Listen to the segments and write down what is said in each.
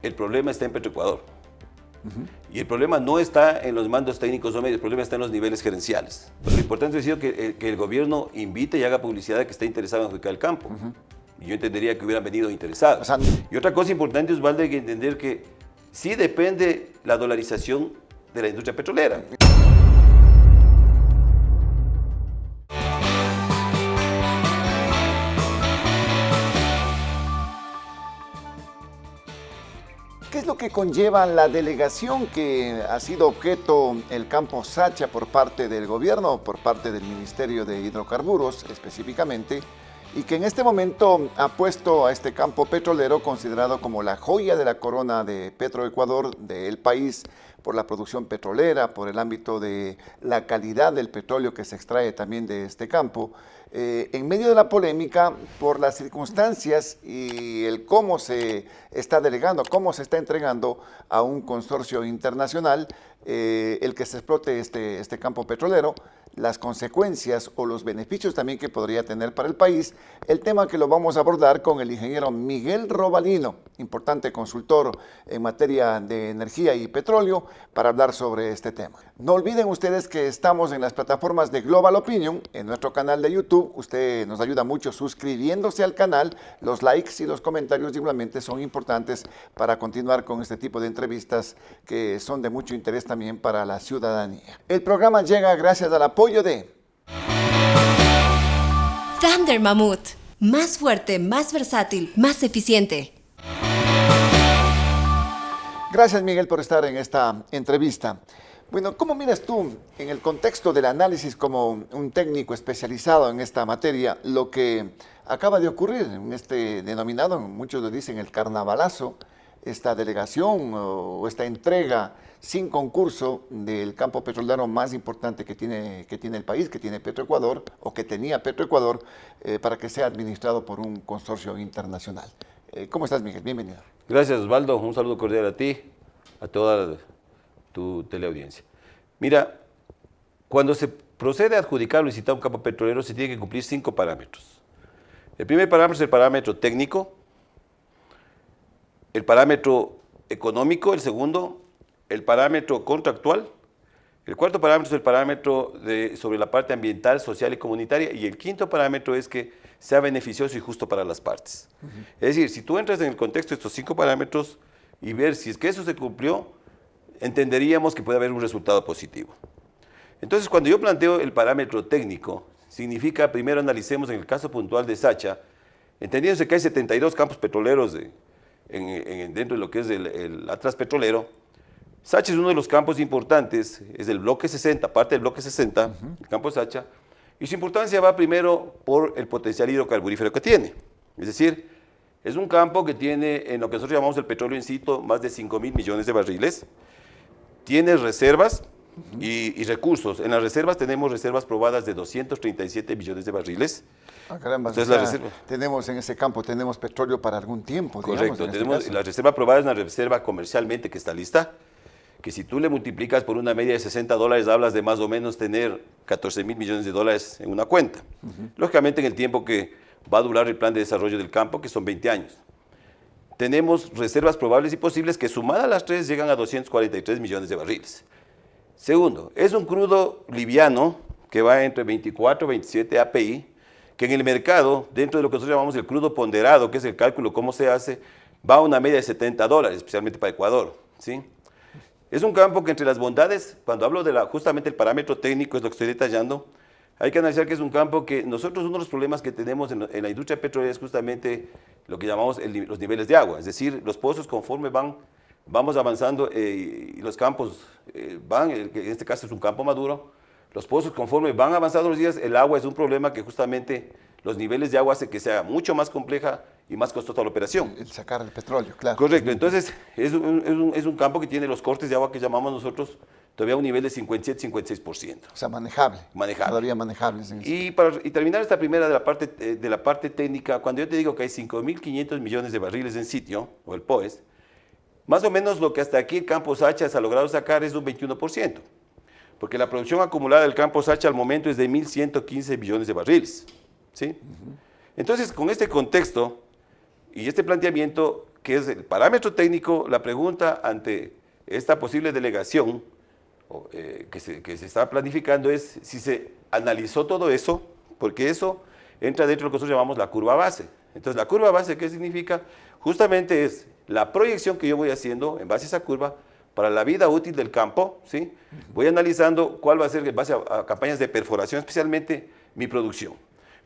El problema está en Petroecuador. Y el problema no está en los mandos técnicos o medios, el problema está en los niveles gerenciales. Pero lo importante es decir que el gobierno invite y haga publicidad de que está interesado en adjudicar el campo. Y yo entendería que hubieran venido interesados. O sea, y otra cosa importante, Osvaldo, hay que entender que sí depende la dolarización de la industria petrolera. ¿Qué es lo que conlleva la delegación que ha sido objeto el campo Sacha por parte del gobierno, por parte del Ministerio de Hidrocarburos específicamente, y que en este momento ha puesto a este campo petrolero considerado como la joya de la corona de Petroecuador, del país, por la producción petrolera, por el ámbito de la calidad del petróleo que se extrae también de este campo, en medio de la polémica por las circunstancias y el cómo se está delegando, cómo se está entregando a un consorcio internacional el que se explote este campo petrolero, las consecuencias o los beneficios también que podría tener para el país, el tema que lo vamos a abordar con el ingeniero Miguel Robalino, importante consultor en materia de energía y petróleo, para hablar sobre este tema. No olviden ustedes que estamos en las plataformas de Global Opinion, en nuestro canal de YouTube. Usted nos ayuda mucho suscribiéndose al canal, los likes y los comentarios igualmente son importantes para continuar con este tipo de entrevistas que son de mucho interés también para la ciudadanía. El programa llega gracias al apoyo de Thunder Mammoth, más fuerte, más versátil, más eficiente. Gracias, Miguel, por estar en esta entrevista. Bueno, ¿cómo miras tú, en el contexto del análisis como un técnico especializado en esta materia, lo que acaba de ocurrir en este denominado, muchos lo dicen, el carnavalazo, esta delegación o esta entrega sin concurso del campo petrolero más importante que tiene el país, que tiene Petroecuador, o que tenía Petroecuador, para que sea administrado por un consorcio internacional? ¿Cómo estás, Miguel? Bienvenido. Gracias, Osvaldo. Un saludo cordial a ti, a toda tu teleaudiencia. Mira, cuando se procede a adjudicar o licitar un campo petrolero, se tiene que cumplir 5 parámetros. El primer parámetro es el parámetro técnico, el parámetro económico, el segundo, el parámetro contractual, el cuarto parámetro es el parámetro sobre la parte ambiental, social y comunitaria, y el quinto parámetro es que sea beneficioso y justo para las partes. Es decir, si tú entras en el contexto de estos 5 parámetros y ver si es que eso se cumplió, entenderíamos que puede haber un resultado positivo. Entonces, cuando yo planteo el parámetro técnico, significa primero analicemos en el caso puntual de Sacha, entendiéndose que hay 72 campos petroleros dentro de lo que es el Atlas petrolero. Sacha es uno de los campos importantes, es del bloque 60, parte del bloque 60, el campo Sacha, y su importancia va primero por el potencial hidrocarburífero que tiene. Es decir, es un campo que tiene, en lo que nosotros llamamos el petróleo in situ, más de 5.000 millones de barriles, tiene reservas y recursos. En las reservas tenemos reservas probadas de 237 millones de barriles. Caramba, Entonces, tenemos en ese campo, tenemos petróleo para algún tiempo. Correcto, digamos, tenemos la reserva probada, es una reserva comercialmente que está lista, que si tú le multiplicas por una media de $60, hablas de más o menos tener 14.000 millones de dólares en una cuenta. Lógicamente en el tiempo que va a durar el plan de desarrollo del campo, que son 20 años. Tenemos reservas probables y posibles que sumadas a las tres llegan a 243 millones de barriles. Segundo, es un crudo liviano que va entre 24 y 27 API, que en el mercado, dentro de lo que nosotros llamamos el crudo ponderado, que es el cálculo cómo se hace, va a una media de $70, especialmente para Ecuador, ¿sí? Es un campo que entre las bondades, cuando hablo de justamente el parámetro técnico, es lo que estoy detallando, hay que analizar que es un campo que nosotros uno de los problemas que tenemos en la industria petrolera es justamente lo que llamamos los niveles de agua, es decir, los pozos conforme vamos avanzando y los campos en este caso es un campo maduro, los pozos conforme van avanzando los días, el agua es un problema que justamente los niveles de agua hace que sea mucho más compleja y más costosa la operación. El sacar el petróleo, claro. Correcto, entonces es un campo que tiene los cortes de agua que llamamos nosotros todavía un nivel de 57-56%. O sea, manejable. Manejable. Todavía manejables. Y terminar esta primera de la parte técnica, cuando yo te digo que hay 5.500 millones de barriles en sitio, o el POES, más o menos lo que hasta aquí el campo Sacha se ha logrado sacar es un 21%, porque la producción acumulada del campo Sacha al momento es de 1.115 millones de barriles. ¿Sí? Entonces, con este contexto y este planteamiento, que es el parámetro técnico, la pregunta ante esta posible delegación que se está planificando es si se analizó todo eso, porque eso entra dentro de lo que nosotros llamamos la curva base. Entonces, la curva base, ¿qué significa? Justamente es la proyección que yo voy haciendo en base a esa curva para la vida útil del campo, ¿sí? Voy analizando cuál va a ser en base a campañas de perforación, especialmente mi producción.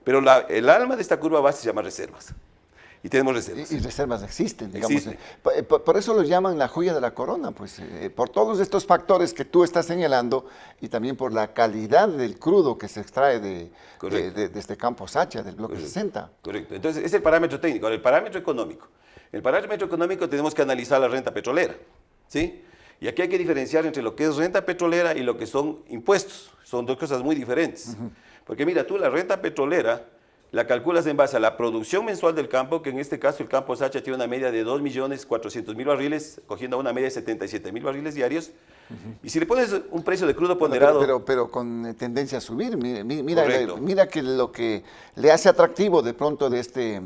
Pero el alma de esta curva base se llama reservas. Y tenemos reservas. Y reservas existen, digamos. Existen. Por eso lo llaman la joya de la corona, pues por todos estos factores que tú estás señalando y también por la calidad del crudo que se extrae de este campo Sacha, del bloque 60. Correcto. Entonces, es el parámetro técnico. Ahora, el parámetro económico. El parámetro económico tenemos que analizar la renta petrolera, ¿sí? Y aquí hay que diferenciar entre lo que es renta petrolera y lo que son impuestos. Son dos cosas muy diferentes. Porque mira, tú la renta petrolera la calculas en base a la producción mensual del campo, que en este caso el campo Sacha tiene una media de 2.400.000 barriles, cogiendo una media de 77.000 barriles diarios. Y si le pones un precio de crudo ponderado... Pero con tendencia a subir. Mira que lo que le hace atractivo de pronto de esta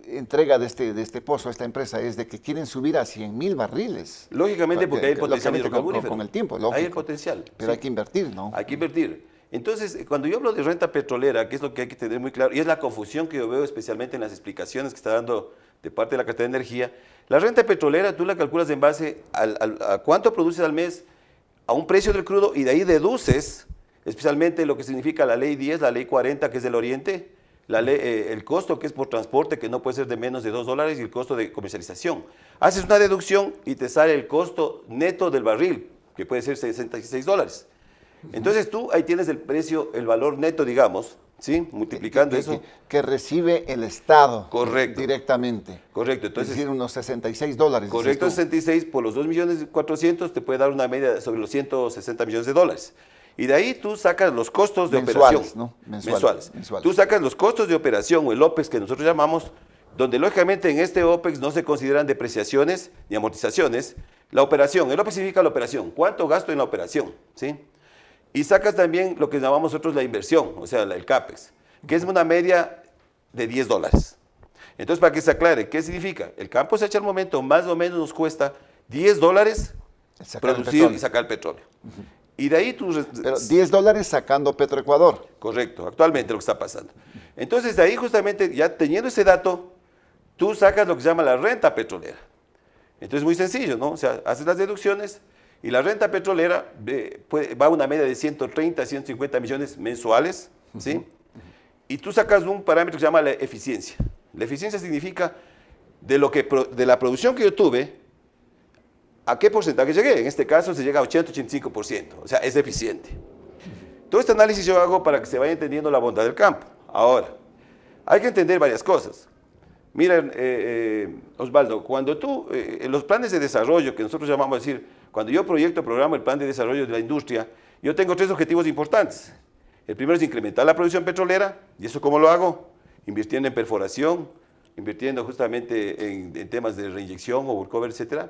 entrega de este pozo a esta empresa es de que quieren subir a 100.000 barriles. Lógicamente porque hay el potencial hidrocarburífero. Con el tiempo, lógico. Hay el potencial. Pero hay que invertir, ¿no? Hay que invertir. Entonces, cuando yo hablo de renta petrolera, que es lo que hay que tener muy claro, y es la confusión que yo veo especialmente en las explicaciones que está dando de parte de la Cartera de Energía, la renta petrolera tú la calculas en base a cuánto produces al mes, a un precio del crudo, y de ahí deduces especialmente lo que significa la ley 10, la ley 40, que es del Oriente, el costo que es por transporte, que no puede ser de menos de $2, y el costo de comercialización. Haces una deducción y te sale el costo neto del barril, que puede ser $66. Entonces tú ahí tienes el precio, el valor neto, digamos, ¿sí? Multiplicando eso. Que recibe el Estado. Correcto. Directamente. Correcto. Entonces, es decir, unos $66. Correcto, 66 por los 2.400.000 te puede dar una media sobre los $160 millones. Y de ahí tú sacas los costos de operación. ¿No? Mensuales. Tú sacas los costos de operación o el OPEX que nosotros llamamos, donde lógicamente en este OPEX no se consideran depreciaciones ni amortizaciones. La operación, el OPEX significa la operación. ¿Cuánto gasto en la operación? ¿Sí? Y sacas también lo que llamamos nosotros la inversión, o sea, el CAPEX, que es una media de $10. Entonces, para que se aclare, ¿qué significa? El campo Sacha al momento más o menos nos cuesta $10 producir y sacar el petróleo. Y de ahí tú... Pero $10 sacando Petroecuador. Correcto, actualmente lo que está pasando. Entonces, de ahí justamente, ya teniendo ese dato, tú sacas lo que se llama la renta petrolera. Entonces, muy sencillo, ¿no? O sea, haces las deducciones. Y la renta petrolera va a una media de 130 a 150 millones mensuales, ¿sí? Y tú sacas un parámetro que se llama la eficiencia. La eficiencia significa de la producción que yo tuve, ¿a qué porcentaje llegué? En este caso se llega a 80-85%, o sea, es eficiente. Todo este análisis yo hago para que se vaya entendiendo la bondad del campo. Ahora, hay que entender varias cosas. Miren, Osvaldo, cuando tú, en los planes de desarrollo que nosotros llamamos decir, cuando yo proyecto, programo el plan de desarrollo de la industria, yo tengo 3 objetivos importantes. El primero es incrementar la producción petrolera, ¿y eso cómo lo hago? Invirtiendo en perforación, invirtiendo justamente en temas de reinyección o workover, etc.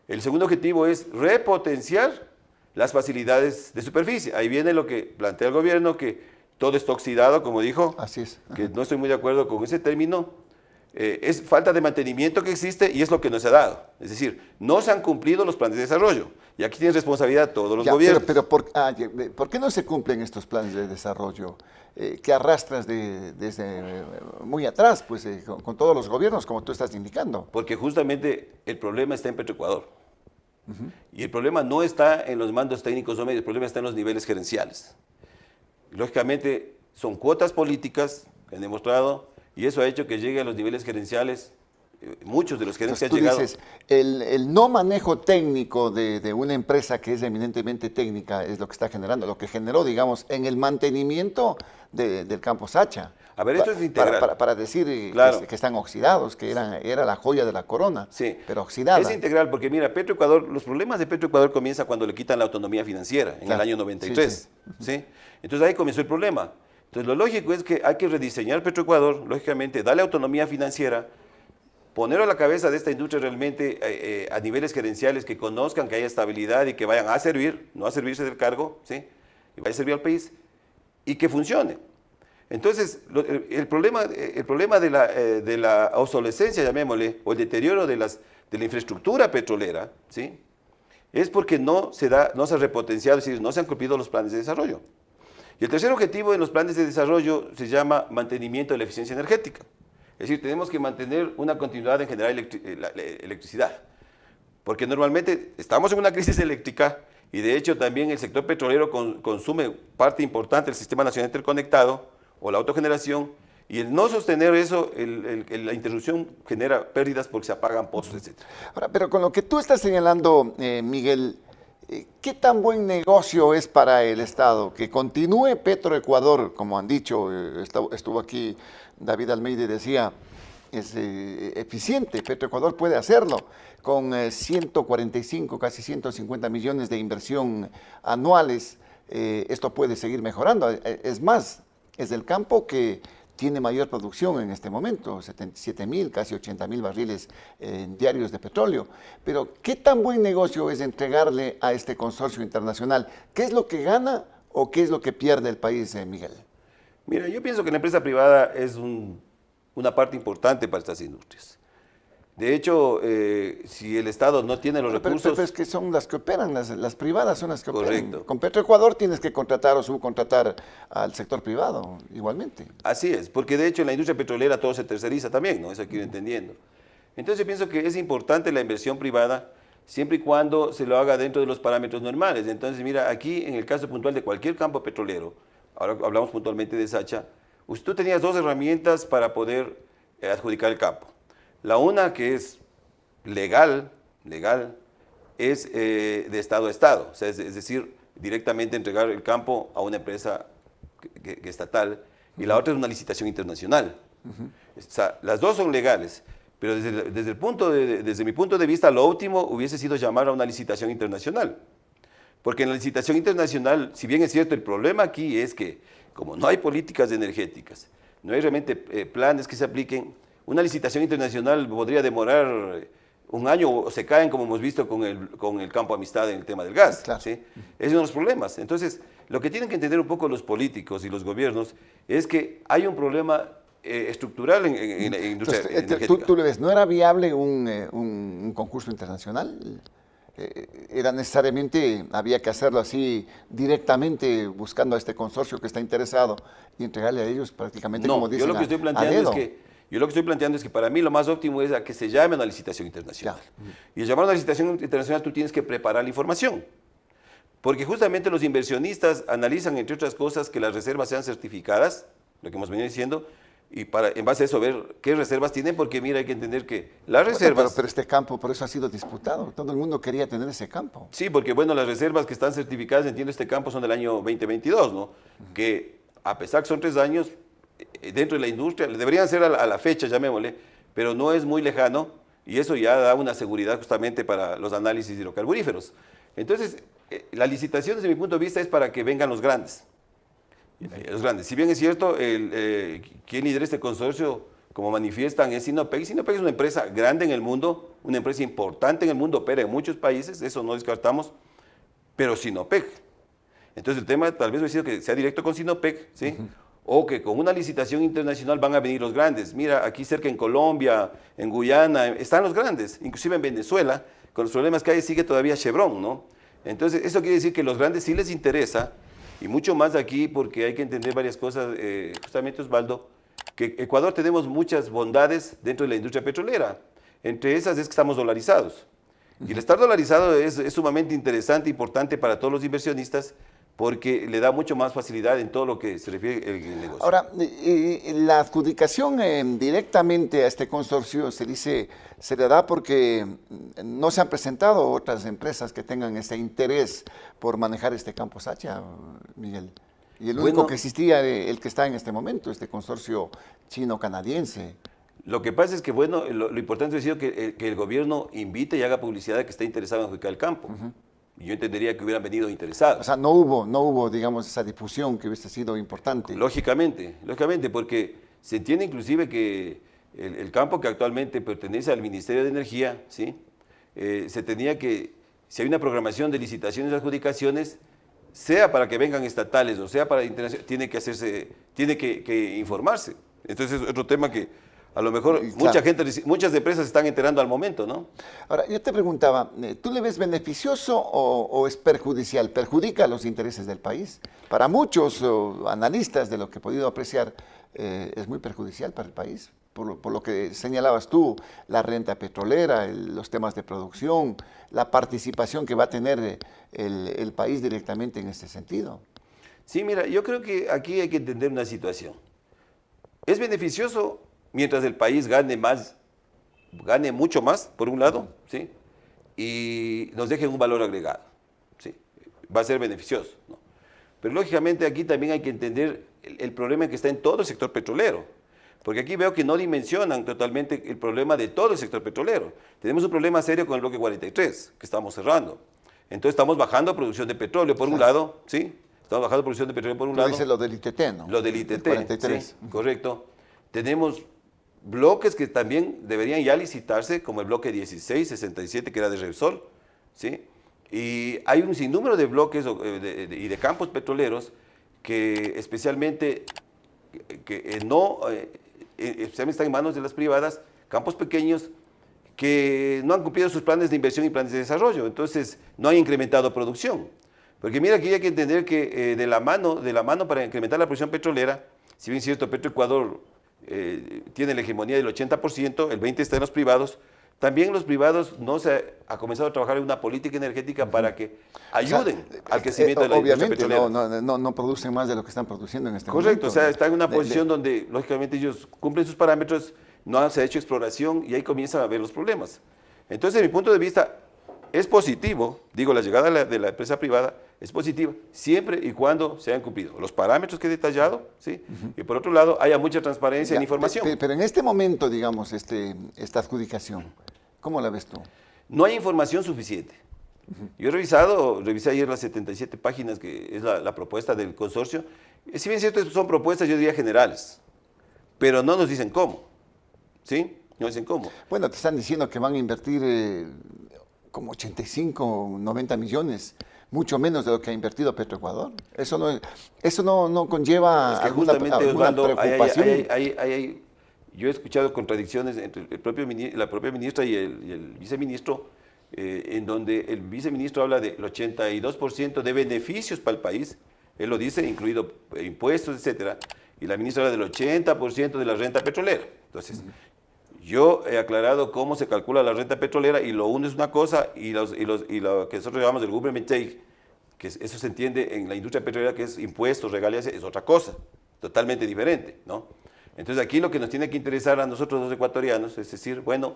El segundo objetivo es repotenciar las facilidades de superficie. Ahí viene lo que plantea el gobierno, que todo está oxidado, como dijo. Así es. Que no estoy muy de acuerdo con ese término. Es falta de mantenimiento que existe y es lo que no se ha dado. Es decir, no se han cumplido los planes de desarrollo. Y aquí tienen responsabilidad todos los gobiernos. Pero ¿por qué no se cumplen estos planes de desarrollo que arrastras desde muy atrás, pues con todos los gobiernos, como tú estás indicando? Porque justamente el problema está en Petroecuador. Y el problema no está en los mandos técnicos o medios, el problema está en los niveles gerenciales. Lógicamente, son cuotas políticas que han demostrado. Y eso ha hecho que llegue a los niveles gerenciales, muchos de los gerentes que han llegado. Dices, el no manejo técnico de una empresa que es eminentemente técnica es lo que está generando, lo que generó, digamos, en el mantenimiento del campo Sacha. A ver, esto es integral. Para decir claro, que están oxidados, que era la joya de la corona, sí, pero oxidada. Es integral porque, mira, Petroecuador, los problemas de Petroecuador comienzan cuando le quitan la autonomía financiera, en el año 93. ¿Sí? Entonces ahí comenzó el problema. Entonces, lo lógico es que hay que rediseñar Petroecuador, lógicamente, darle autonomía financiera, ponerlo a la cabeza de esta industria realmente a niveles gerenciales que conozcan que haya estabilidad y que vayan a servir, no a servirse del cargo, ¿sí? Y vaya a servir al país y que funcione. Entonces, el problema de la obsolescencia, llamémosle, o el deterioro de la infraestructura petrolera, ¿sí?, es porque no se ha repotenciado, es decir, no se han cumplido los planes de desarrollo. Y el tercer objetivo en los planes de desarrollo se llama mantenimiento de la eficiencia energética. Es decir, tenemos que mantener una continuidad en generar electricidad. Porque normalmente estamos en una crisis eléctrica y de hecho también el sector petrolero consume parte importante del sistema nacional interconectado o la autogeneración, y el no sostener eso, la interrupción genera pérdidas porque se apagan pozos, etc. Ahora, pero con lo que tú estás señalando, Miguel, ¿qué tan buen negocio es para el Estado que continúe Petroecuador, como han dicho, estuvo aquí David Almeida y decía, es eficiente, Petroecuador puede hacerlo, con 145, casi 150 millones de inversión anuales, esto puede seguir mejorando. Es más, es el campo que tiene mayor producción en este momento, 77.000, casi 80.000 barriles diarios de petróleo. Pero, ¿qué tan buen negocio es entregarle a este consorcio internacional? ¿Qué es lo que gana o qué es lo que pierde el país, Miguel? Mira, yo pienso que la empresa privada es una parte importante para estas industrias. De hecho, si el Estado no tiene los recursos... Pero es que son las que operan, las privadas son las que operan. Correcto. Con Petroecuador tienes que contratar o subcontratar al sector privado, igualmente. Así es, porque de hecho en la industria petrolera todo se terceriza también, ¿no? Eso hay que ir entendiendo. Entonces yo pienso que es importante la inversión privada siempre y cuando se lo haga dentro de los parámetros normales. Entonces, mira, aquí en el caso puntual de cualquier campo petrolero, ahora hablamos puntualmente de Sacha, tú tenías dos herramientas para poder adjudicar el campo. La una, que es legal, es de Estado a Estado, o sea, es decir, directamente entregar el campo a una empresa estatal, y la otra es una licitación internacional. O sea, las dos son legales, pero desde mi punto de vista, lo óptimo hubiese sido llamar a una licitación internacional. Porque en la licitación internacional, si bien es cierto, el problema aquí es que, como no hay políticas energéticas, no hay realmente planes que se apliquen, una licitación internacional podría demorar un año o se caen, como hemos visto con el campo Amistad en el tema del gas. Claro. ¿Sí? Es uno de los problemas. Entonces, lo que tienen que entender un poco los políticos y los gobiernos es que hay un problema estructural en la industria energética. ¿Tú le ves, no era viable un concurso internacional? Era necesariamente, había que hacerlo así directamente buscando a este consorcio que está interesado y entregarle a ellos prácticamente, como dicen, yo lo que estoy planteando es que para mí lo más óptimo es a que se llame a una licitación internacional. Y al llamar a una licitación internacional tú tienes que preparar la información. Porque justamente los inversionistas analizan, entre otras cosas, que las reservas sean certificadas, lo que hemos venido diciendo, y en base a eso ver qué reservas tienen, porque mira, hay que entender que las reservas... Pero este campo por eso ha sido disputado, todo el mundo quería tener ese campo. Sí, porque bueno, las reservas que están certificadas, entiendo, este campo son del año 2022, ¿no? Que a pesar que son 3 años, dentro de la industria, deberían ser a la fecha, llamémosle, pero no es muy lejano, y eso ya da una seguridad justamente para los análisis hidrocarburíferos. Entonces, la licitación desde mi punto de vista es para que vengan los grandes. Los grandes. Si bien es cierto, quien lidera este consorcio, como manifiestan, es Sinopec. Sinopec es una empresa grande en el mundo, una empresa importante en el mundo, opera en muchos países, eso no descartamos, pero Sinopec. Entonces el tema tal vez hubiera sido que sea directo con Sinopec, ¿sí? O que con una licitación internacional van a venir los grandes. Mira, aquí cerca en Colombia, en Guyana, están los grandes, inclusive en Venezuela, con los problemas que hay sigue todavía Chevron, ¿no? Entonces eso quiere decir que a los grandes sí les interesa, y mucho más aquí porque hay que entender varias cosas, justamente Osvaldo, que Ecuador tenemos muchas bondades dentro de la industria petrolera. Entre esas es que estamos dolarizados. Y el estar dolarizado es sumamente interesante, importante para todos los inversionistas, porque le da mucho más facilidad en todo lo que se refiere al negocio. Ahora, la adjudicación directamente a este consorcio se le da porque no se han presentado otras empresas que tengan ese interés por manejar este campo Sacha, Miguel. Y el único que existía, el que está en este momento, este consorcio chino-canadiense. Lo que pasa es que, bueno, lo importante es decir que el gobierno invite y haga publicidad de que está interesado en adjudicar el campo. Y yo entendería que hubieran venido interesados. O sea, no hubo, digamos, esa difusión que hubiese sido importante. Lógicamente, porque se entiende inclusive que el campo que actualmente pertenece al Ministerio de Energía, ¿sí? Se tenía que, si hay una programación de licitaciones y adjudicaciones, sea para que vengan estatales o sea para internacional, tiene que informarse. Entonces es otro tema que a lo mejor Claro. muchas empresas se están enterando al momento, ¿no? Ahora, yo te preguntaba, ¿tú le ves beneficioso o es perjudicial? ¿Perjudica los intereses del país? Para muchos analistas, de lo que he podido apreciar, es muy perjudicial para el país. Por lo que señalabas tú, la renta petrolera, los temas de producción, la participación que va a tener el país directamente en este sentido. Sí, mira, yo creo que aquí hay que entender una situación. Es beneficioso mientras el país gane más, gane mucho más, por un lado, ¿sí? Y nos deje un valor agregado, ¿sí? Va a ser beneficioso, ¿no? Pero lógicamente aquí también hay que entender el problema que está en todo el sector petrolero, porque aquí veo que no dimensionan totalmente el problema de todo el sector petrolero. Tenemos un problema serio con el bloque 43, que estamos cerrando. Entonces estamos bajando producción de petróleo por un lado, ¿sí? Estamos bajando producción de petróleo por un Tú lado. dices lo del ITT, ¿no? Lo del ITT, El 43. sí, correcto. Tenemos bloques que también deberían ya licitarse, como el bloque 1667, que era de Repsol, ¿sí? Y hay un sinnúmero de bloques y de campos petroleros que especialmente especialmente están en manos de las privadas, campos pequeños que no han cumplido sus planes de inversión y planes de desarrollo, entonces no han incrementado producción. Porque mira, aquí hay que entender que de la mano para incrementar la producción petrolera, si bien es cierto, Petroecuador tiene la hegemonía del 80%, el 20% está en los privados, también los privados no se ha comenzado a trabajar en una política energética para que ayuden al crecimiento de la industria petrolera. Obviamente no producen más de lo que están produciendo en este momento. Correcto, o sea, está en una posición donde lógicamente ellos cumplen sus parámetros, no se ha hecho exploración y ahí comienzan a ver los problemas. Entonces, desde mi punto de vista, es positivo, digo, la llegada de la empresa privada es positiva siempre y cuando se hayan cumplido los parámetros que he detallado, ¿sí? Y por otro lado, haya mucha transparencia en información. Pero en este momento, digamos, esta adjudicación, ¿cómo la ves tú? No hay información suficiente. Yo revisé ayer las 77 páginas que es la propuesta del consorcio. Si bien es cierto, son propuestas, yo diría generales, pero no nos dicen cómo, ¿sí? No dicen cómo. Bueno, te están diciendo que van a invertir como 85, 90 millones, mucho menos de lo que ha invertido Petroecuador. Eso no conlleva Es que alguna Osvaldo, preocupación. yo he escuchado contradicciones entre la propia ministra y el viceministro, en donde el viceministro habla del 82% de beneficios para el país, él lo dice, incluido impuestos, etcétera, y la ministra habla del 80% de la renta petrolera. Entonces, yo he aclarado cómo se calcula la renta petrolera y lo uno es una cosa y lo que nosotros llamamos el government take, que eso se entiende en la industria petrolera que es impuestos, regalías, es otra cosa, totalmente diferente, ¿no? Entonces aquí lo que nos tiene que interesar a nosotros los ecuatorianos es decir, bueno,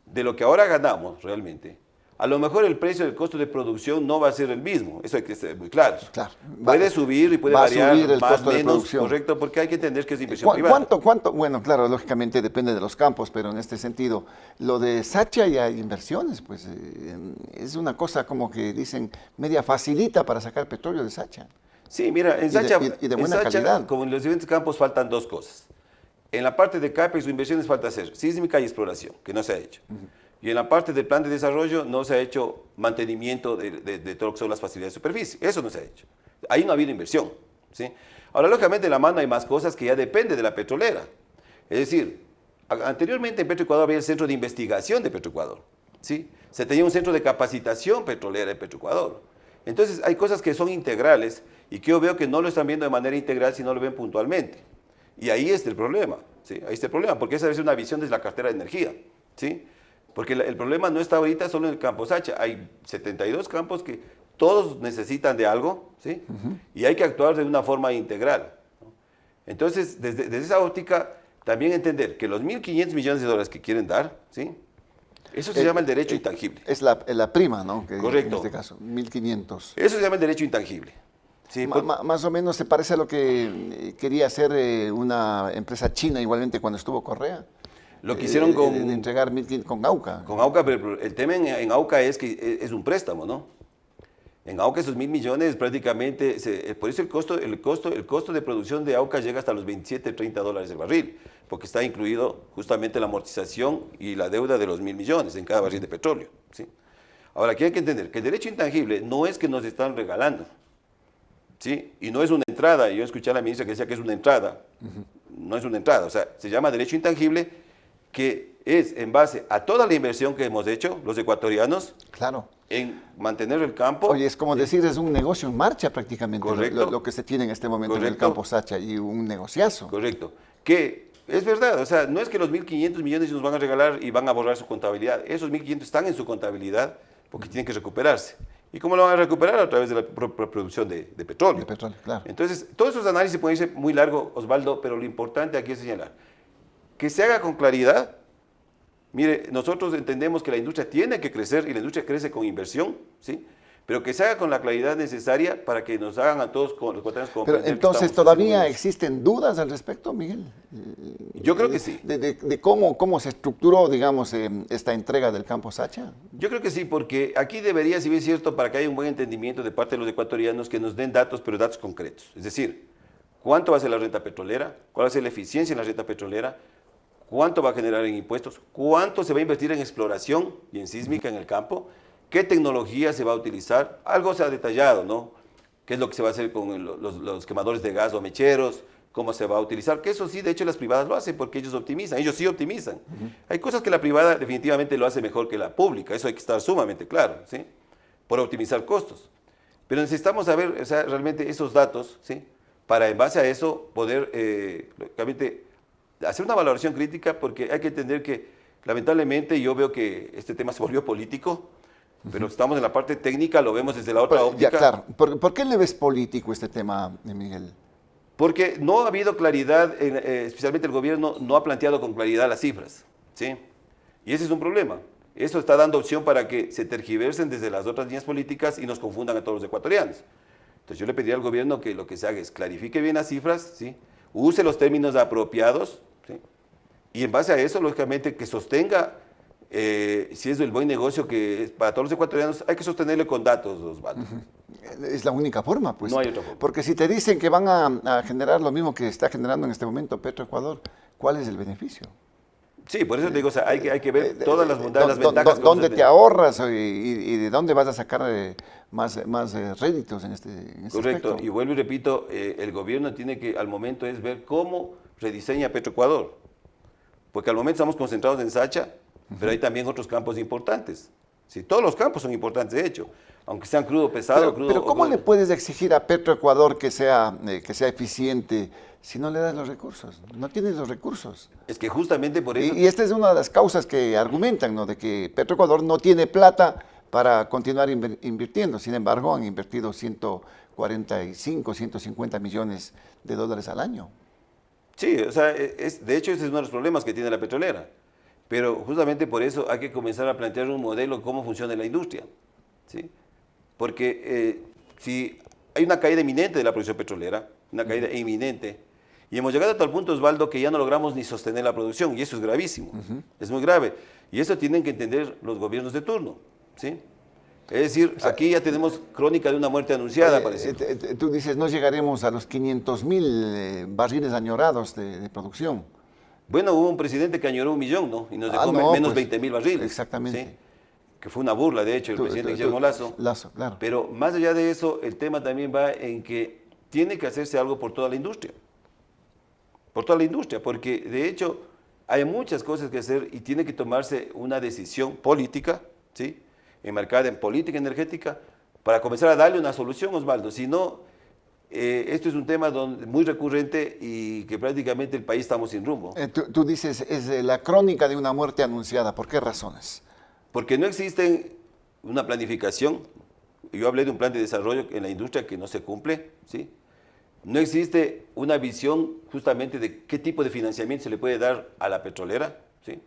de lo que ahora ganamos realmente, a lo mejor el precio del costo de producción no va a ser el mismo, eso hay que ser muy claro. Claro. Puede subir y puede variar el más, costo de menos, producción. correcto, porque hay que entender que es inversión privada. ¿Cuánto? Bueno, claro, lógicamente depende de los campos, pero en este sentido, lo de Sacha y hay inversiones, pues es una cosa como que dicen media facilita para sacar petróleo de Sacha. Sí, mira, en Sacha, y de buena en Sacha, calidad. como en los diferentes campos, faltan dos cosas. En la parte de CAPEX o inversiones falta hacer sísmica y exploración, que no se ha hecho. Y en la parte del plan de desarrollo no se ha hecho mantenimiento de todo lo que son las facilidades de superficie. Eso no se ha hecho. Ahí no ha habido inversión, ¿sí? Ahora, lógicamente, en la mano hay más cosas que ya dependen de la petrolera. Es decir, anteriormente en Petroecuador había el centro de investigación de Petroecuador, ¿sí? Se tenía un centro de capacitación petrolera en Petroecuador. Entonces, hay cosas que son integrales y que yo veo que no lo están viendo de manera integral, sino lo ven puntualmente. Y ahí está el problema, ¿sí? Ahí está el problema, porque esa es una visión desde la cartera de energía, ¿sí? Porque el problema no está ahorita solo en el campo Sacha, hay 72 campos que todos necesitan de algo, ¿sí? Y hay que actuar de una forma integral, ¿no? Entonces, desde esa óptica, también entender que los 1.500 millones de dólares que quieren dar, ¿sí? Eso se llama el derecho intangible. Es la prima, ¿no? Correcto. En este caso, 1.500. Eso se llama el derecho intangible. Sí, Más o menos se parece a lo que quería hacer una empresa china igualmente cuando estuvo Correa. Lo que hicieron de entregar 1.500 con AUCA. Con AUCA, pero el tema en AUCA es que es un préstamo, ¿no? En AUCA esos 1.000 millones prácticamente, por eso el costo de producción de AUCA llega hasta los 27, 30 dólares el barril, porque está incluido justamente la amortización y la deuda de los 1.000 millones en cada barril de petróleo, ¿sí? Ahora, aquí hay que entender que el derecho intangible no es que nos están regalando. ¿sí? Y no es una entrada. Yo escuché a la ministra que decía que es una entrada. No es una entrada, o sea, se llama derecho intangible, que es en base a toda la inversión que hemos hecho, los ecuatorianos, Claro. en mantener el campo. Oye, es como decir, es un negocio en marcha prácticamente Correcto. lo que se tiene en este momento en el Correcto. campo Sacha, y un negociazo. Correcto. Que es verdad, o sea, no es que los 1.500 millones nos van a regalar y van a borrar su contabilidad. Esos 1.500 están en su contabilidad porque tienen que recuperarse. ¿Y cómo lo van a recuperar? A través de la producción de petróleo. De petróleo, claro. Entonces, todos esos análisis pueden irse muy largo, Osvaldo, pero lo importante aquí es señalar que se haga con claridad. Mire, nosotros entendemos que la industria tiene que crecer y la industria crece con inversión, ¿sí? Pero que se haga con la claridad necesaria para que nos hagan a todos los ecuatorianos Pero comprender. entonces, ¿todavía existen dudas al respecto, Miguel? Yo creo que sí. De cómo se estructuró, digamos, esta entrega del campo Sacha. Yo creo que sí, porque aquí debería, si bien es cierto, para que haya un buen entendimiento de parte de los ecuatorianos, que nos den datos, pero datos concretos. Es decir, ¿cuánto va a ser la renta petrolera? ¿Cuál va a ser la eficiencia en la renta petrolera? ¿Cuánto va a generar en impuestos? ¿Cuánto se va a invertir en exploración y en sísmica en el campo? ¿Qué tecnología se va a utilizar? Algo se ha detallado, ¿no? ¿Qué es lo que se va a hacer con los quemadores de gas o mecheros? ¿Cómo se va a utilizar? Que eso sí, de hecho las privadas lo hacen porque ellos optimizan, ellos sí optimizan. Hay cosas que la privada definitivamente lo hace mejor que la pública, eso hay que estar sumamente claro, ¿sí? Por optimizar costos. Pero necesitamos saber, o sea, realmente esos datos, ¿sí? Para en base a eso poder, lógicamente, hacer una valoración crítica, porque hay que entender que lamentablemente yo veo que este tema se volvió político, pero estamos en la parte técnica, lo vemos desde la otra óptica. Ya, claro. ¿Por qué le ves político este tema, Miguel? Porque no ha habido claridad, especialmente el gobierno no ha planteado con claridad las cifras, ¿sí? Y ese es un problema. Eso está dando opción para que se tergiversen desde las otras líneas políticas y nos confundan a todos los ecuatorianos. Entonces yo le pediría al gobierno que lo que se haga es clarifique bien las cifras, ¿sí? Use los términos apropiados, ¿sí? Y en base a eso, lógicamente, que sostenga, si es el buen negocio que es para todos los ecuatorianos, hay que sostenerle con datos, Osvaldo. Es la única forma, pues. No hay otra forma. Porque si te dicen que van a generar lo mismo que está generando en este momento Petroecuador, ¿cuál es el beneficio? Sí, por eso te digo, o sea, hay que ver todas las bondades, las ventajas. ¿Dónde te ahorras y de dónde vas a sacar más réditos en este Correcto, aspecto? y vuelvo y repito, el gobierno tiene que, al momento, es ver cómo rediseña Petroecuador. Porque al momento estamos concentrados en Sacha, pero hay también otros campos importantes. Sí, todos los campos son importantes, de hecho, aunque sean crudo, pesado, crudo. Pero ¿cómo le puedes exigir a Petroecuador que sea eficiente si no le das los recursos? No tienes los recursos. Es que justamente por eso... Y esta es una de las causas que argumentan, ¿no? De que Petroecuador no tiene plata para continuar invirtiendo. Sin embargo, han invertido 145, 150 millones de dólares al año. Sí, o sea, de hecho ese es uno de los problemas que tiene la petrolera. Pero justamente por eso hay que comenzar a plantear un modelo de cómo funciona la industria, ¿sí? Porque si hay una caída inminente de la producción petrolera, una caída inminente, y hemos llegado a tal punto, Osvaldo, que ya no logramos ni sostener la producción, y eso es gravísimo, es muy grave. Y eso tienen que entender los gobiernos de turno, ¿sí? Es decir, o sea, aquí ya tenemos crónica de una muerte anunciada, parece. Tú dices, no llegaremos a los 500.000 barriles añorados de producción. Bueno, hubo un presidente que añoró 1 millón, ¿no? Y nos dejó menos 20.000 barriles. Exactamente. ¿Sí? Que fue una burla, de hecho, el presidente Guillermo Lasso. Lasso, claro. Pero más allá de eso, el tema también va en que tiene que hacerse algo por toda la industria. Por toda la industria, porque de hecho hay muchas cosas que hacer y tiene que tomarse una decisión política, ¿sí? Enmarcada en política energética, para comenzar a darle una solución, Osvaldo. Si no, esto es un tema muy recurrente y que prácticamente el país estamos sin rumbo. Tú dices, es la crónica de una muerte anunciada. ¿Por qué razones? Porque no existe una planificación. Yo hablé de un plan de desarrollo en la industria que no se cumple, ¿sí? No existe una visión justamente de qué tipo de financiamiento se le puede dar a la petrolera, ¿sí?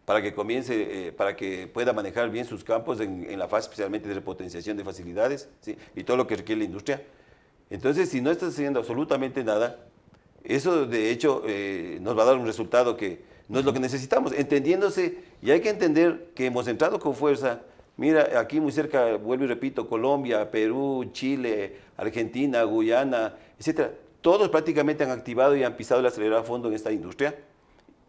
Para que comience, para que pueda manejar bien sus campos en la fase especialmente de repotenciación de facilidades, ¿sí? Y todo lo que requiere la industria. Entonces, si no estás haciendo absolutamente nada, eso de hecho nos va a dar un resultado que no es lo que necesitamos, entendiéndose, y hay que entender que hemos entrado con fuerza. Mira, aquí muy cerca, vuelvo y repito, Colombia, Perú, Chile, Argentina, Guyana, etcétera, todos prácticamente han activado y han pisado el acelerador a fondo en esta industria,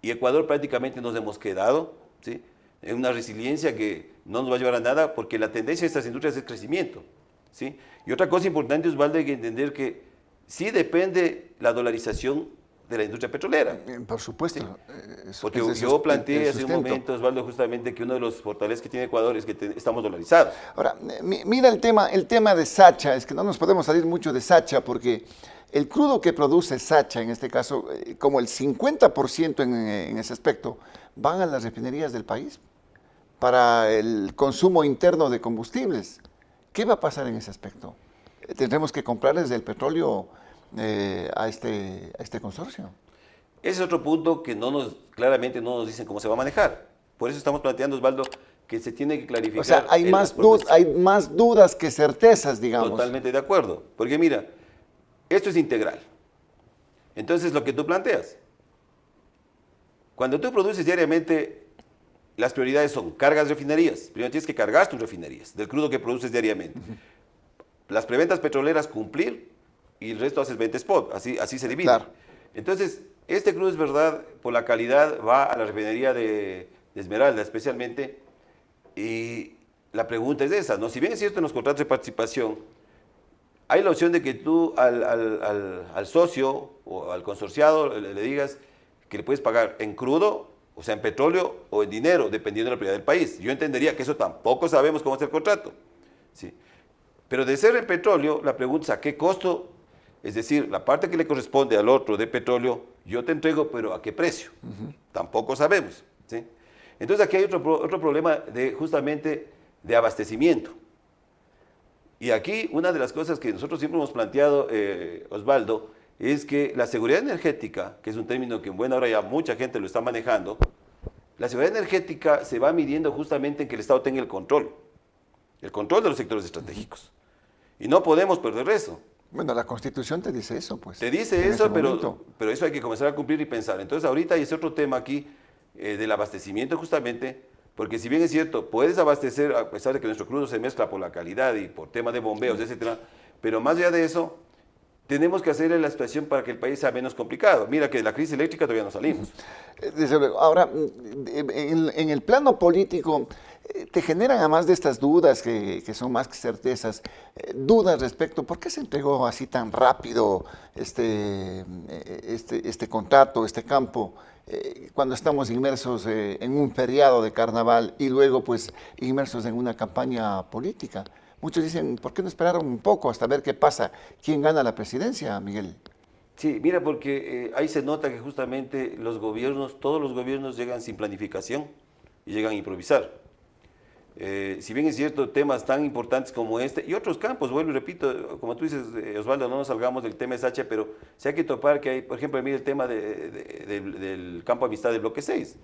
y Ecuador prácticamente nos hemos quedado, ¿sí? En una resiliencia que no nos va a llevar a nada, porque la tendencia de estas industrias es crecimiento, ¿sí? Y otra cosa importante, Osvaldo, hay que entender que sí depende la dolarización de la industria petrolera. Por supuesto. Sí. Porque yo planteé hace un momento, Osvaldo, justamente que uno de los fortalezas que tiene Ecuador es que estamos dolarizados. Ahora, mira el tema de Sacha, es que no nos podemos salir mucho de Sacha porque el crudo que produce Sacha, en este caso, como el 50% en ese aspecto, van a las refinerías del país para el consumo interno de combustibles. ¿Qué va a pasar en ese aspecto? ¿Tendremos que comprarles el petróleo a este consorcio? Ese es otro punto que claramente no nos dicen cómo se va a manejar. Por eso estamos planteando, Osvaldo, que se tiene que clarificar. O sea, hay más dudas que certezas, digamos. Totalmente de acuerdo. Porque mira, esto es integral. Entonces, lo que tú planteas, cuando tú produces diariamente, las prioridades son cargas refinerías. Primero tienes que cargar tus refinerías del crudo que produces diariamente. Las preventas petroleras cumplir y el resto haces venta spot. Así se divide. Claro. Entonces, este crudo es verdad, por la calidad va a la refinería de Esmeralda especialmente. Y la pregunta es esa, ¿no? Si bien es cierto en los contratos de participación, hay la opción de que tú al socio o al consorciado le digas que le puedes pagar en crudo, o sea, en petróleo o en dinero, dependiendo de la prioridad del país. Yo entendería que eso tampoco sabemos cómo es el contrato. ¿Sí? Pero de ser en petróleo, la pregunta es a qué costo, es decir, la parte que le corresponde al otro de petróleo, yo te entrego, pero ¿a qué precio? Tampoco sabemos. ¿Sí? Entonces aquí hay otro problema justamente de abastecimiento. Y aquí una de las cosas que nosotros siempre hemos planteado, Osvaldo, es que la seguridad energética, que es un término que en buena hora ya mucha gente lo está manejando, la seguridad energética se va midiendo justamente en que el Estado tenga el control de los sectores estratégicos. Y no podemos perder eso. Bueno, la Constitución te dice eso, pues. Te dice eso, pero eso hay que comenzar a cumplir y pensar. Entonces ahorita hay ese otro tema aquí del abastecimiento justamente, porque si bien es cierto, puedes abastecer a pesar de que nuestro crudo se mezcla por la calidad y por tema de bombeos, etcétera, pero más allá de eso, tenemos que hacer la situación para que el país sea menos complicado. Mira que de la crisis eléctrica todavía no salimos. Desde luego. Ahora, en el plano político, te generan, además de estas dudas que son más que certezas, dudas respecto, ¿por qué se entregó así tan rápido este contrato, este campo, cuando estamos inmersos en un feriado de carnaval y luego pues inmersos en una campaña política? Muchos dicen, ¿por qué no esperaron un poco hasta ver qué pasa? ¿Quién gana la presidencia, Miguel? Sí, mira, porque ahí se nota que justamente todos los gobiernos llegan sin planificación y llegan a improvisar. Si bien es cierto, temas tan importantes como este y otros campos, vuelvo y repito, como tú dices, Osvaldo, no nos salgamos del tema de Sacha, pero sí hay que topar que hay, por ejemplo, mira el tema del campo Amistad del Bloque 6.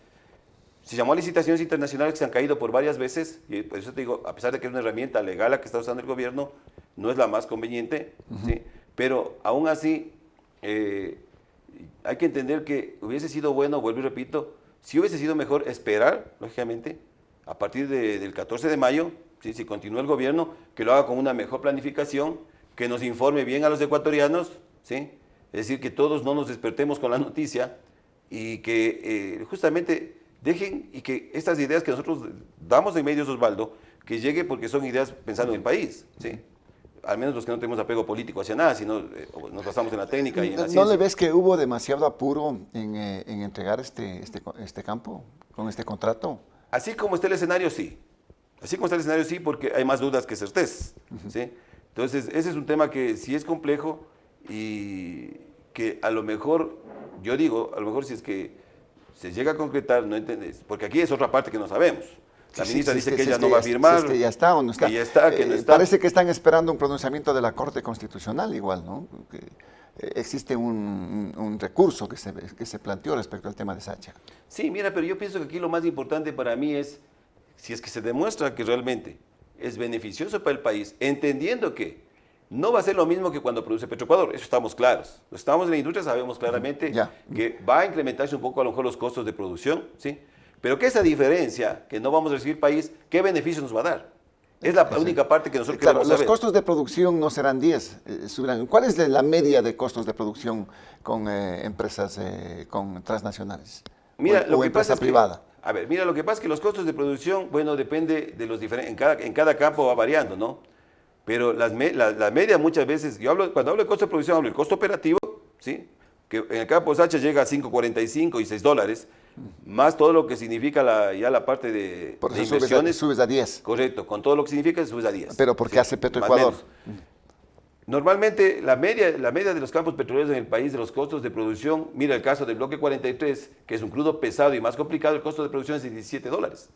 Se llamó a licitaciones internacionales que se han caído por varias veces, y por eso te digo, a pesar de que es una herramienta legal la que está usando el gobierno, no es la más conveniente, ¿sí? Pero aún así hay que entender que hubiese sido bueno, vuelvo y repito, si hubiese sido mejor esperar, lógicamente, a partir del 14 de mayo, ¿sí? Si continúa el gobierno, que lo haga con una mejor planificación, que nos informe bien a los ecuatorianos, ¿sí? Es decir, que todos no nos despertemos con la noticia y que justamente dejen y que estas ideas que nosotros damos en medios, Osvaldo, que llegue porque son ideas pensando en el país, ¿sí? Al menos los que no tenemos apego político hacia nada, sino nos basamos en la técnica y en la ciencia. ¿No le ves que hubo demasiado apuro en entregar este campo con este contrato? Así como está el escenario, sí. Así como está el escenario, sí, porque hay más dudas que certezas, ¿sí? Entonces, ese es un tema que sí es complejo y que a lo mejor, yo digo, a lo mejor si es que se llega a concretar, no entendés, porque aquí es otra parte que no sabemos. La ministra dice que ella no va a firmar. Si es que ya está o no está. Que ya está, que no está. Parece que están esperando un pronunciamiento de la Corte Constitucional igual, ¿no? Que existe un recurso que se planteó respecto al tema de Sacha. Sí, mira, pero yo pienso que aquí lo más importante para mí es, si es que se demuestra que realmente es beneficioso para el país, entendiendo que no va a ser lo mismo que cuando produce Petroecuador, eso estamos claros. Los que estamos en la industria sabemos claramente que va a incrementarse un poco a lo mejor los costos de producción, ¿sí? Pero que esa diferencia que no vamos a recibir país, ¿qué beneficio nos va a dar? Es la única parte que nosotros queremos saber. Los costos de producción no serán 10, subirán. ¿Cuál es la media de costos de producción con empresas con transnacionales? Mira, o empresa privada. A ver, mira, lo que pasa es que los costos de producción, bueno, depende de los diferentes, en cada campo va variando, ¿no? Pero la media muchas veces, cuando hablo de costo de producción, hablo del costo operativo, ¿sí? Que en el campo Sacha llega a 5.45 y $6, más todo lo que significa ya la parte de, Por de eso inversiones. subes a 10. Correcto, con todo lo que significa subes a 10. Pero ¿por qué hace más Petroecuador? menos. Normalmente la media de los campos petroleros en el país, de los costos de producción, mira el caso del bloque 43, que es un crudo pesado y más complicado, el costo de producción es de $17.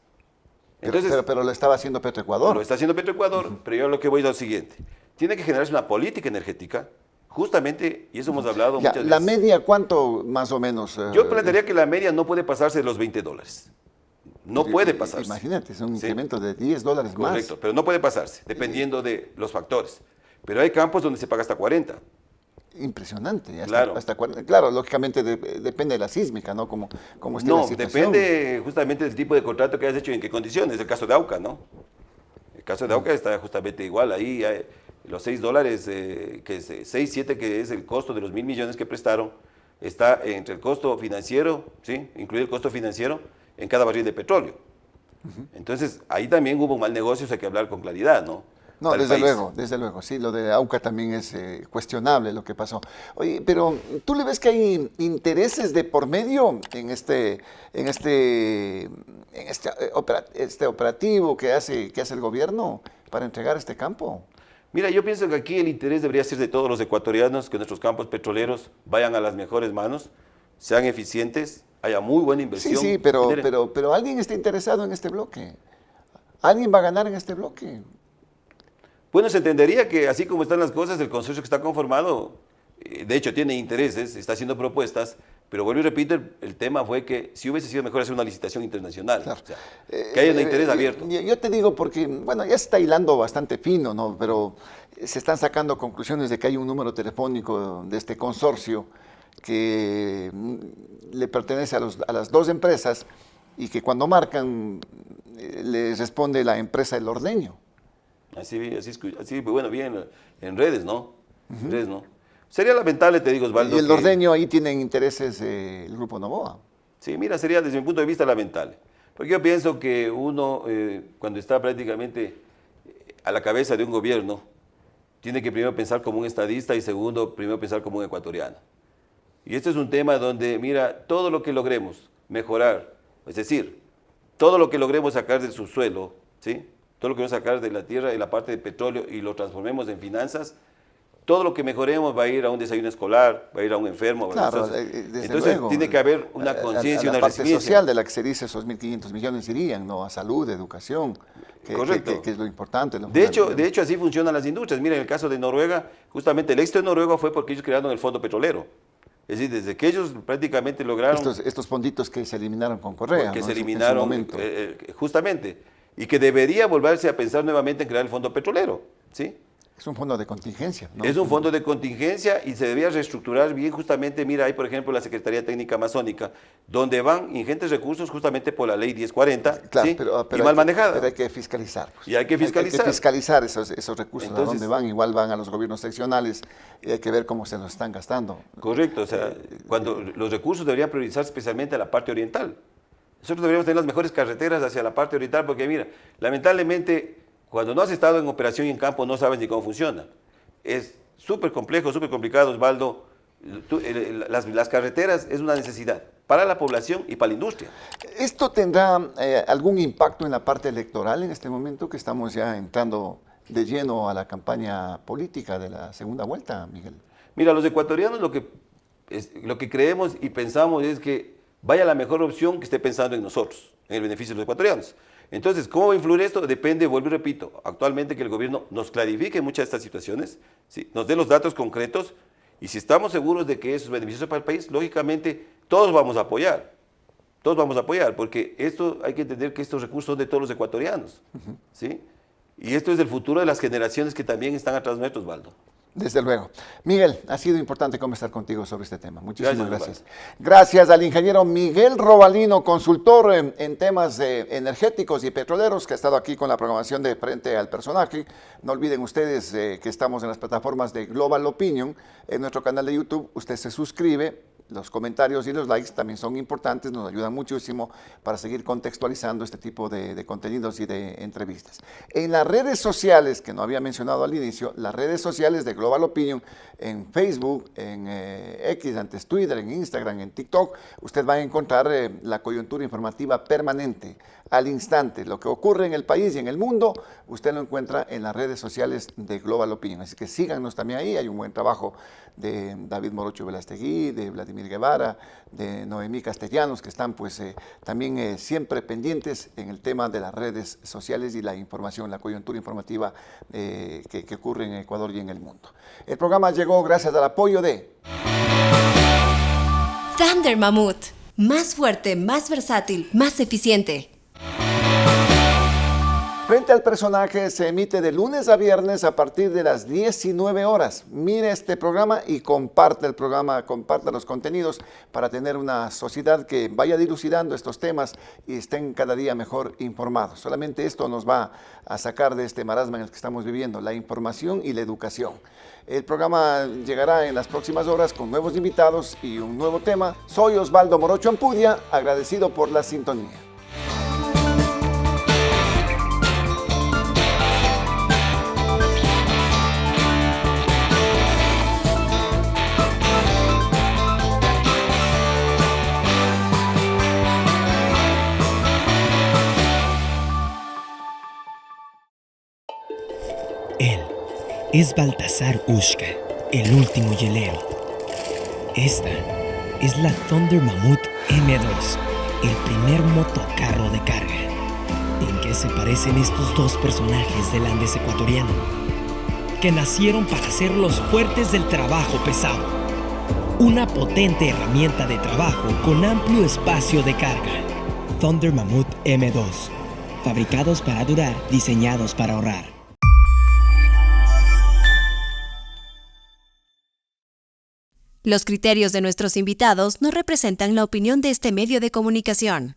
Entonces, Pero lo estaba haciendo Petroecuador. lo está haciendo Petroecuador, pero yo lo que voy es lo siguiente. Tiene que generarse una política energética, justamente, y eso hemos hablado Ya, muchas ¿la veces. media cuánto más o menos? Yo plantearía que la media no puede pasarse de los $20. No puede pasarse. Imagínate, es un Sí. incremento de $10 más. Correcto, pero no puede pasarse, dependiendo de los factores. Pero hay campos donde se paga hasta 40. Impresionante. Claro. Claro, lógicamente depende de la sísmica, ¿no? Como esté la No, situación. depende justamente del tipo de contrato que hayas hecho y en qué condiciones. El caso de AUCA, ¿no? El caso de AUCA está justamente igual. Ahí hay los $6, 6, 7, que es el costo de los 1.000 millones que prestaron, está entre el costo financiero, ¿sí? Incluido el costo financiero en cada barril de petróleo. Entonces, ahí también hubo un mal negocio, hay que hablar con claridad, ¿no? No, Para el desde luego, sí, lo de AUCA también es cuestionable lo que pasó. Oye, pero ¿tú le ves que hay intereses de por medio en este operativo que hace el gobierno para entregar este campo? Mira, yo pienso que aquí el interés debería ser de todos los ecuatorianos, que nuestros campos petroleros vayan a las mejores manos, sean eficientes, haya muy buena inversión. Sí, pero alguien está interesado en este bloque. ¿Alguien va a ganar en este bloque? Bueno, se entendería que así como están las cosas, el consorcio que está conformado, de hecho tiene intereses, está haciendo propuestas, pero vuelvo y repito, el tema fue que si hubiese sido mejor hacer una licitación internacional, Claro. o sea, que haya un interés abierto. Yo te digo porque, bueno, ya se está hilando bastante fino, ¿no? Pero se están sacando conclusiones de que hay un número telefónico de este consorcio que le pertenece a las dos empresas y que cuando marcan les responde la empresa El Ordeño. Así, bueno, bien en redes, ¿no? En redes, ¿no? Sería lamentable, te digo, Osvaldo. Y El que- Ordeño ahí tienen intereses el Grupo Novoa. Sí, mira, sería desde mi punto de vista lamentable. Porque yo pienso que uno, cuando está prácticamente a la cabeza de un gobierno, tiene que primero pensar como un estadista y segundo, primero pensar como un ecuatoriano. Y este es un tema donde, mira, todo lo que logremos mejorar, es decir, todo lo que logremos sacar del subsuelo, ¿sí? Todo lo que vamos a sacar de la tierra y la parte de petróleo y lo transformemos en finanzas, todo lo que mejoremos va a ir a un desayuno escolar, va a ir a un enfermo. Claro, Entonces, desde luego. tiene que haber una conciencia, la una parte resiliencia. social de la que se dice esos 1.500 millones irían, ¿no? A salud, educación, Correcto. que es lo importante. Lo De hecho, fundamental. así funcionan las industrias. Mira, en el caso de Noruega, justamente el éxito de Noruega fue porque ellos crearon el fondo petrolero. Es decir, desde que ellos prácticamente lograron... Estos fonditos que se eliminaron con Correa, que ¿no? se En su eliminaron, momento. justamente, y que debería volverse a pensar nuevamente en crear el fondo petrolero, ¿sí? Es un fondo de contingencia, ¿no? Es un fondo de contingencia y se debía reestructurar bien justamente, mira, hay por ejemplo la Secretaría Técnica Amazónica, donde van ingentes recursos justamente por la ley 1040, Claro, ¿sí? pero Y mal manejada. Pero hay que fiscalizar. Pues. Y hay que fiscalizar. Hay que fiscalizar esos recursos, Entonces, a dónde van. Igual van a los gobiernos seccionales y hay que ver cómo se los están gastando. Correcto, o sea, cuando los recursos deberían priorizar especialmente a la parte oriental. Nosotros deberíamos tener las mejores carreteras hacia la parte oriental porque mira, lamentablemente cuando no has estado en operación y en campo no sabes ni cómo funciona. Es súper complejo, súper complicado, Osvaldo. Las carreteras es una necesidad para la población y para la industria. ¿Esto tendrá algún impacto en la parte electoral en este momento que estamos ya entrando de lleno a la campaña política de la segunda vuelta, Miguel? Mira, los ecuatorianos lo que creemos y pensamos es que vaya la mejor opción que esté pensando en nosotros, en el beneficio de los ecuatorianos. Entonces, ¿cómo va a influir esto? Depende, vuelvo y repito, actualmente que el gobierno nos clarifique muchas de estas situaciones, ¿sí? Nos dé los datos concretos y si estamos seguros de que eso es beneficioso para el país, lógicamente todos vamos a apoyar. Todos vamos a apoyar, porque esto hay que entender que estos recursos son de todos los ecuatorianos, ¿sí? Y esto es el futuro de las generaciones que también están atrás nuestros, Osvaldo. Desde luego. Miguel, ha sido importante conversar contigo sobre este tema. Muchísimas Gracias, gracias. Gracias al ingeniero Miguel Robalino, consultor en temas energéticos y petroleros, que ha estado aquí con la programación de Frente al Personaje. No olviden ustedes que estamos en las plataformas de Global Opinion. En nuestro canal de YouTube usted se suscribe, Los comentarios y los likes también son importantes, nos ayudan muchísimo para seguir contextualizando este tipo de contenidos y de entrevistas. En las redes sociales, que no había mencionado al inicio, las redes sociales de Global Opinion, en Facebook, en X, antes Twitter, en Instagram, en TikTok, usted va a encontrar la coyuntura informativa permanente, al instante. Lo que ocurre en el país y en el mundo, usted lo encuentra en las redes sociales de Global Opinion. Así que síganos también ahí, hay un buen trabajo de David Morocho Velastegui, de Vladimir Guevara, de Noemí Castellanos, que están pues también siempre pendientes en el tema de las redes sociales y la información, la coyuntura informativa que ocurre en Ecuador y en el mundo. El programa llegó gracias al apoyo de Thunder Mammoth. Más fuerte, más versátil, más eficiente. Frente al personaje se emite de lunes a viernes a partir de las 19 horas. Mire este programa y comparte el programa, comparte los contenidos para tener una sociedad que vaya dilucidando estos temas y estén cada día mejor informados. Solamente esto nos va a sacar de este marasmo en el que estamos viviendo, la información y la educación. El programa llegará en las próximas horas con nuevos invitados y un nuevo tema. Soy Osvaldo Morocho Ampudia, agradecido por la sintonía. Él es Baltasar Ushka, el último hielero. Esta es la Thunder Mammoth M2, el primer motocarro de carga. ¿En qué se parecen estos dos personajes del Andes ecuatoriano? Que nacieron para ser los fuertes del trabajo pesado. Una potente herramienta de trabajo con amplio espacio de carga. Thunder Mammoth M2. Fabricados para durar, diseñados para ahorrar. Los criterios de nuestros invitados no representan la opinión de este medio de comunicación.